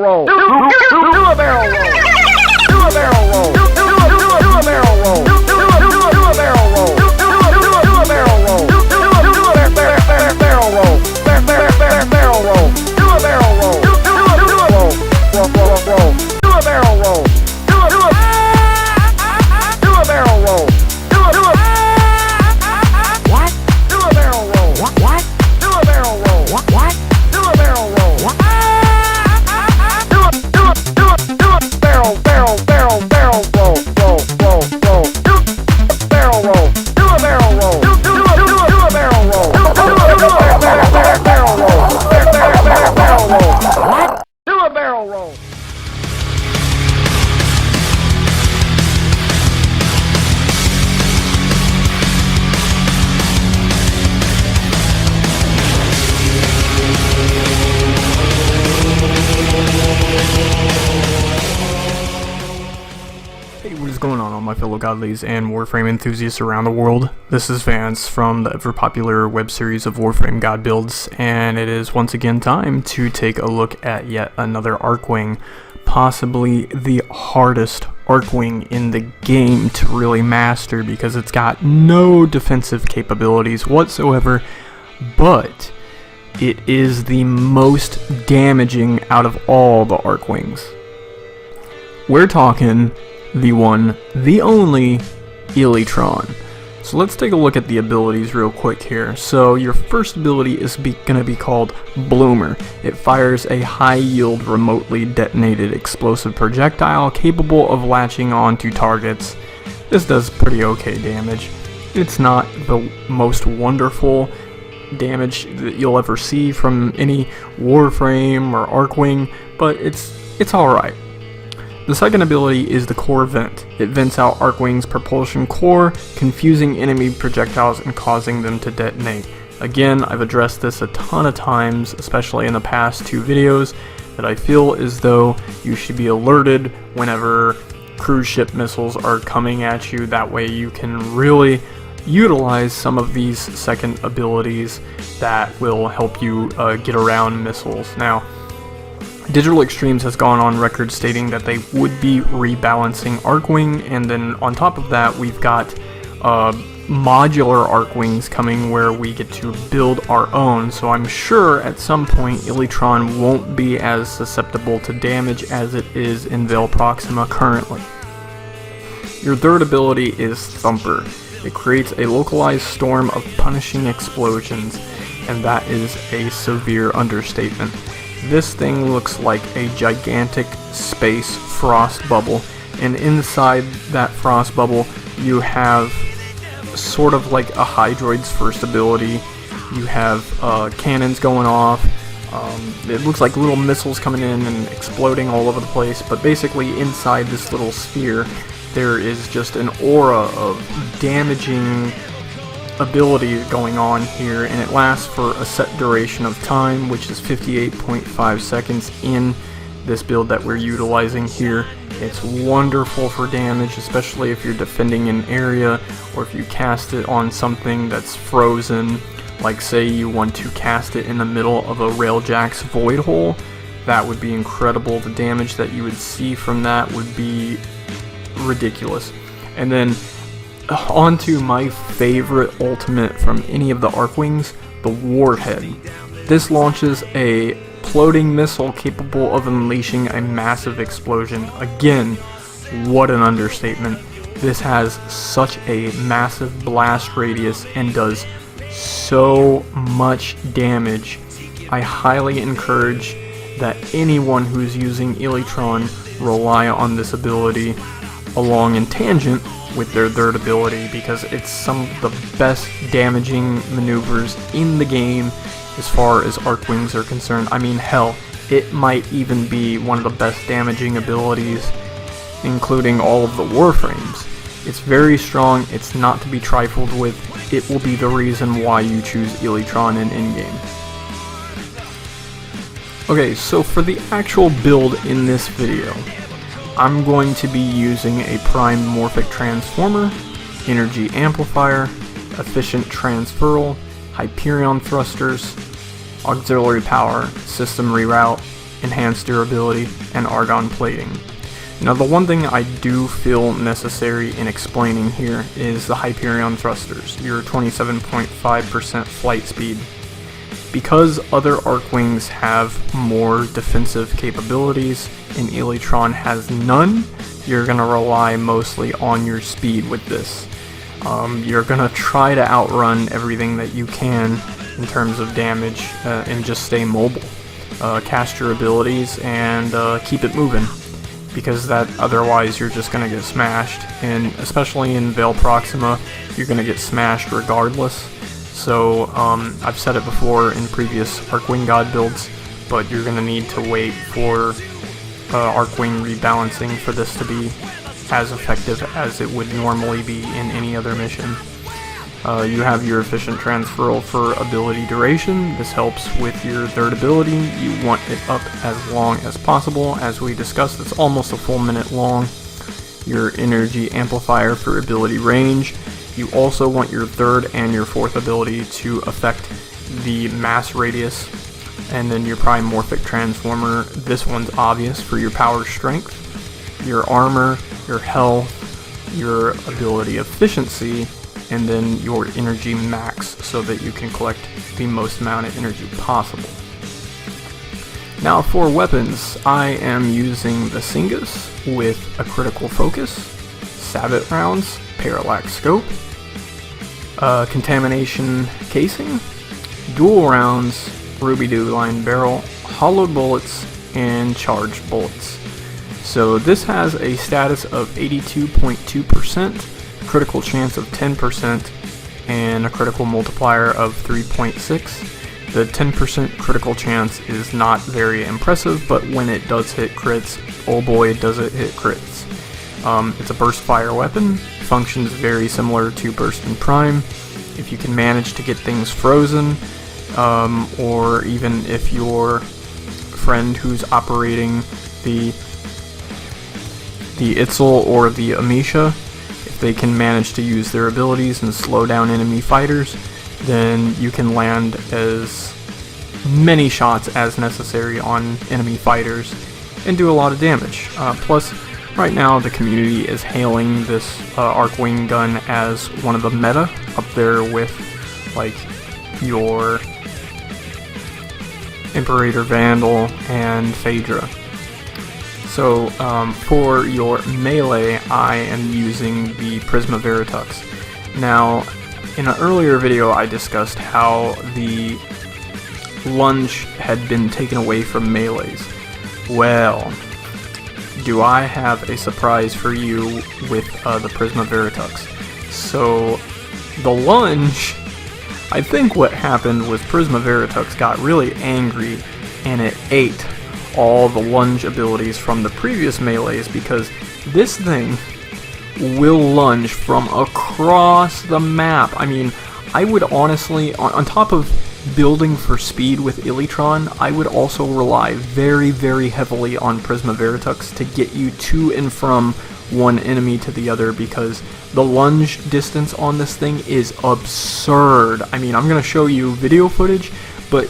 roll. Do a barrel roll. Do a barrel roll. Do a barrel roll. Do a barrel roll. Do a barrel roll. Do a barrel roll. Barrel roll. Do a barrel roll. Roll. Do a barrel roll. Do a barrel roll. What? Do a barrel roll. What? Do a barrel roll. What? Do a barrel roll. What? Do a barrel roll. Do a barrel roll. Do a barrel roll. Do a barrel roll. Barrel roll. What? Do a barrel roll. Hey, what is going on, all my fellow godlies and Warframe enthusiasts around the world? This is Vance from the ever-popular web series of Warframe God Builds, and it is once again time to take a look at yet another Archwing, possibly the hardest Archwing in the game to really master because it's got no defensive capabilities whatsoever, but it is the most damaging out of all the Archwings. We're talking the one, the only, Elytron. So let's take a look at the abilities real quick here. So your first ability is going to be called Bloomer. It fires a high-yield, remotely detonated explosive projectile capable of latching onto targets. This does pretty okay damage. It's not the most wonderful damage that you'll ever see from any Warframe or Archwing, but it's alright. The second ability is the Core Vent. It vents out Archwing's propulsion core, confusing enemy projectiles and causing them to detonate. Again, I've addressed this a ton of times, especially in the past two videos, that I feel as though you should be alerted whenever cruise ship missiles are coming at you. That way you can really utilize some of these second abilities that will help you get around missiles. Now, Digital Extremes has gone on record stating that they would be rebalancing Archwing, and then on top of that we've got modular Archwings coming where we get to build our own, so I'm sure at some point Elytron won't be as susceptible to damage as it is in Veil Proxima currently. Your third ability is Thumper. It creates a localized storm of punishing explosions, and that is a severe understatement. This thing looks like a gigantic space frost bubble, and inside that frost bubble you have sort of like a Hydroid's first ability. You have cannons going off. It looks like little missiles coming in and exploding all over the place, but basically inside this little sphere there is just an aura of damaging ability going on here, and it lasts for a set duration of time, which is 58.5 seconds in this build that we're utilizing here. It's wonderful for damage, especially if you're defending an area or if you cast it on something that's frozen, like say you want to cast it in the middle of a railjack's void hole. That would be incredible. The damage that you would see from that would be ridiculous. And then on to my favorite ultimate from any of the Archwings, the Warhead. This launches a floating missile capable of unleashing a massive explosion. Again, what an understatement. This has such a massive blast radius and does so much damage. I highly encourage that anyone who's using Elytron rely on this ability along in tangent with their third ability, because it's some of the best damaging maneuvers in the game as far as Archwings are concerned. I mean, hell, it might even be one of the best damaging abilities, including all of the Warframes. It's very strong, it's not to be trifled with. It will be the reason why you choose Elytron in in-game. Okay, so for the actual build in this video, I'm going to be using a primed morphic transformer, energy amplifier, efficient transferal, Hyperion thrusters, auxiliary power, system reroute, enhanced durability, and argon plating. Now the one thing I do feel necessary in explaining here is the Hyperion thrusters, your 27.5% flight speed. Because other Archwings have more defensive capabilities and Elytron has none, you're going to rely mostly on your speed with this. You're going to try to outrun everything that you can in terms of damage and just stay mobile. Cast your abilities and keep it moving, because that otherwise you're just going to get smashed, and especially in Veil Proxima you're going to get smashed regardless. So I've said it before in previous Archwing God builds, but you're going to need to wait for Archwing rebalancing for this to be as effective as it would normally be in any other mission. You have your efficient transferal for ability duration. This helps with your third ability. You want it up as long as possible. As we discussed, it's almost a full minute long. Your energy amplifier for ability range. You also want your third and your fourth ability to affect the mass radius. And then your primorphic transformer. This one's obvious for your power strength, your armor, your health, your ability efficiency, and then your energy max, so that you can collect the most amount of energy possible. Now for weapons, I am using the Singus with a critical focus, sabot rounds, parallax scope, contamination casing, dual rounds, ruby line barrel, hollowed bullets, and charged bullets. So this has a status of 82.2%, critical chance of 10%, and a critical multiplier of 3.6. The 10% critical chance is not very impressive, but when it does hit crits, oh boy does it hit crits. It's a burst fire weapon, functions very similar to Burst and Prime. If you can manage to get things frozen, or even if your friend who's operating the Itzel or the Amisha, if they can manage to use their abilities and slow down enemy fighters, then you can land as many shots as necessary on enemy fighters and do a lot of damage. Plus, right now the community is hailing this Archwing gun as one of the meta, up there with like your Imperator Vandal and Phaedra. So for your melee, I am using the Prisma Veritux. Now, in an earlier video I discussed how the lunge had been taken away from melees. Well, do I have a surprise for you with the Prisma Veritux. So, the lunge, I think what happened was Prisma Veritux got really angry and it ate all the lunge abilities from the previous melees, because this thing will lunge from across the map. I mean, I would honestly, on top of building for speed with Elytron, I would also rely very, very heavily on Prisma Veritux to get you to and from one enemy to the other, because the lunge distance on this thing is absurd. I mean, I'm going to show you video footage, but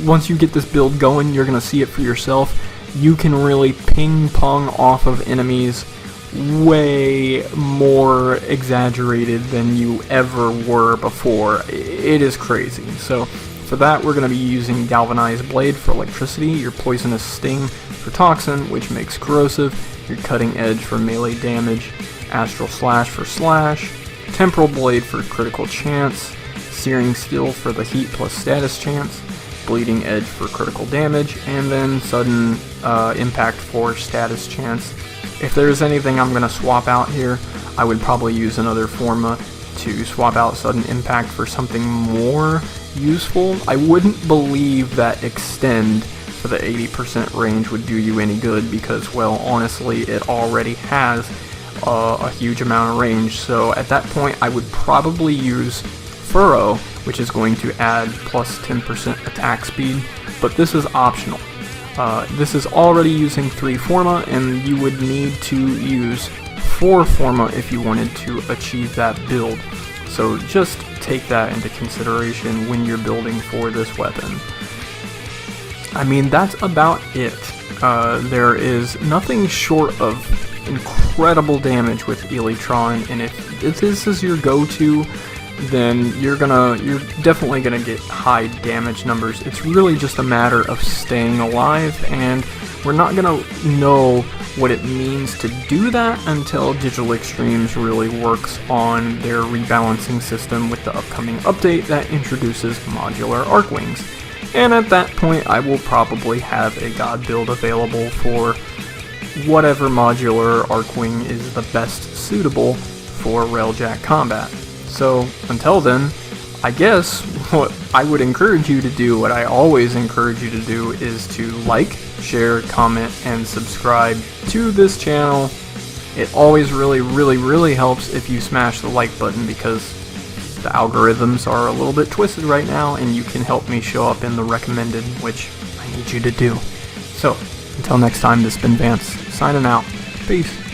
once you get this build going, you're going to see it for yourself. You can really ping pong off of enemies way more exaggerated than you ever were before. It is crazy. So for that, we're going to be using Galvanized Blade for electricity, your Poisonous Sting for toxin, which makes corrosive, your Cutting Edge for melee damage, Astral Slash for slash, Temporal Blade for critical chance, Searing Steel for the heat plus status chance, Bleeding Edge for critical damage, and then Sudden Impact for status chance. If there's anything I'm going to swap out here, I would probably use another Forma to swap out Sudden Impact for something more useful. I wouldn't believe that Extend for the 80% range would do you any good, because, well, honestly, it already has a huge amount of range. So at that point, I would probably use Furrow, which is going to add plus 10% attack speed, but this is optional. This is already using 3 Forma, and you would need to use 4 Forma if you wanted to achieve that build. So just take that into consideration when you're building for this weapon. I mean, that's about it. there is nothing short of incredible damage with Elytron, and if this is your go-to, then you're definitely gonna get high damage numbers. It's really just a matter of staying alive, and we're not gonna know what it means to do that until Digital Extremes really works on their rebalancing system with the upcoming update that introduces modular archwings. And at that point, I will probably have a god build available for whatever modular archwing is the best suitable for railjack combat. So until then, I guess what I would encourage you to do, what I always encourage you to do, is to like, share, comment, and subscribe to this channel. It always really helps if you smash the like button, because the algorithms are a little bit twisted right now, and you can help me show up in the recommended, which I need you to do. So, until next time, this has been Vance, signing out. Peace.